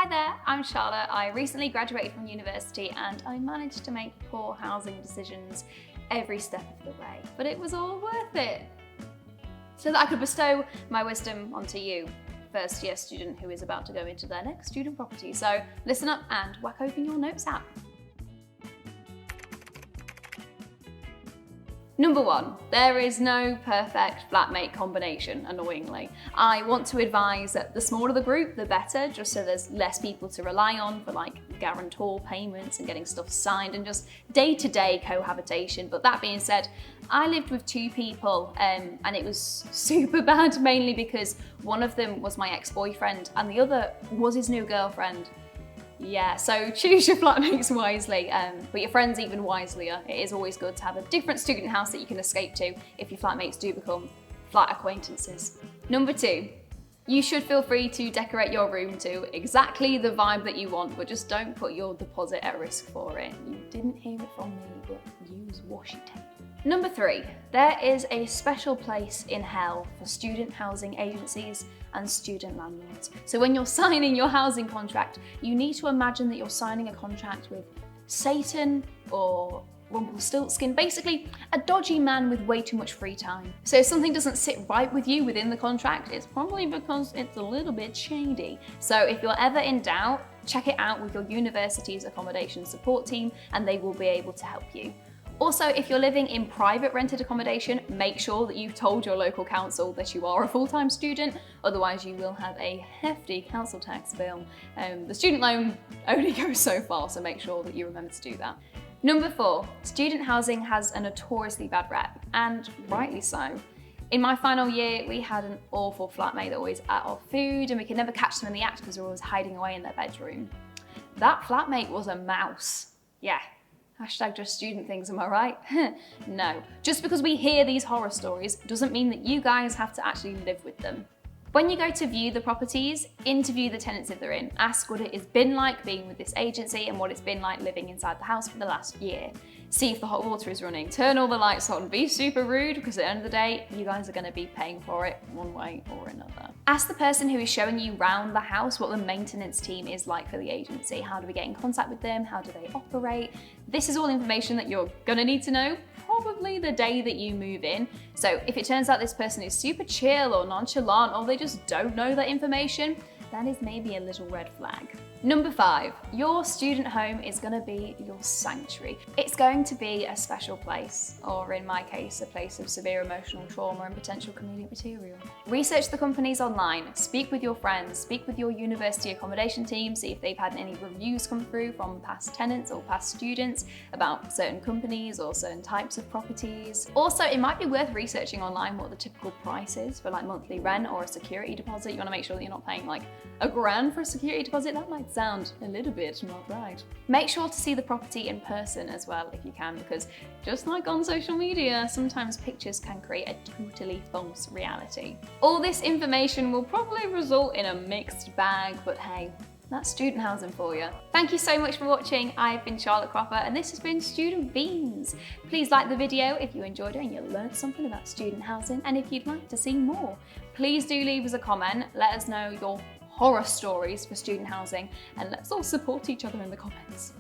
Hi there, I'm Charlotte. I recently graduated from university and I managed to make poor housing decisions every step of the way, but it was all worth it. So that I could bestow my wisdom onto you, first year student who is about to go into their next student property. So listen up and whack open your notes app. Number 1, there is no perfect flatmate combination, annoyingly. I want to advise that the smaller the group, the better, just so there's less people to rely on for like guarantor payments and getting stuff signed and just day-to-day cohabitation. But that being said, I lived with 2 people and it was super bad, mainly because one of them was my ex-boyfriend and the other was his new girlfriend. Yeah, so choose your flatmates wisely, but your friends even wiselier. It is always good to have a different student house that you can escape to if your flatmates do become flat acquaintances. Number 2, you should feel free to decorate your room to exactly the vibe that you want, but just don't put your deposit at risk for it. You didn't hear it from me, but use washi tape. Number 3, there is a special place in hell for student housing agencies and student landlords. So when you're signing your housing contract, you need to imagine that you're signing a contract with Satan or Rumpelstiltskin, basically a dodgy man with way too much free time. So if something doesn't sit right with you within the contract, it's probably because it's a little bit shady. So if you're ever in doubt, check it out with your university's accommodation support team and they will be able to help you. Also, if you're living in private rented accommodation, make sure that you've told your local council that you are a full-time student, otherwise you will have a hefty council tax bill. The student loan only goes so far, so make sure that you remember to do that. Number 4, student housing has a notoriously bad rep, and rightly so. In my final year, we had an awful flatmate that always ate our food and we could never catch them in the act because they were always hiding away in their bedroom. That flatmate was a mouse. Yeah. Hashtag just student things, am I right? No. Just because we hear these horror stories doesn't mean that you guys have to actually live with them. When you go to view the properties, interview the tenants if they're in. Ask what it has been like being with this agency and what it's been like living inside the house for the last year. See if the hot water is running. Turn all the lights on. Be super rude because at the end of the day, you guys are going to be paying for it one way or another. Ask the person who is showing you around the house what the maintenance team is like for the agency. How do we get in contact with them? How do they operate? This is all information that you're going to need to know probably the day that you move in. So if it turns out this person is super chill or nonchalant or they just don't know that information, that is maybe a little red flag. Number 5, your student home is going to be your sanctuary. It's going to be a special place, or in my case, a place of severe emotional trauma and potential comedic material. Research the companies online, speak with your friends, speak with your university accommodation team, see if they've had any reviews come through from past tenants or past students about certain companies or certain types of properties. Also, it might be worth researching online what the typical price is for like monthly rent or a security deposit. You want to make sure that you're not paying like $1,000 for a security deposit. That might sound a little bit not right. Make sure to see the property in person as well if you can, because just like on social media, sometimes pictures can create a totally false reality. All this information will probably result in a mixed bag, but hey, that's student housing for you. Thank you so much for watching. I've been Charlotte Cropper and this has been Student Beans. Please like the video if you enjoyed it and you learned something about student housing, and if you'd like to see more, please do leave us a comment. Let us know your horror stories for student housing and let's all support each other in the comments.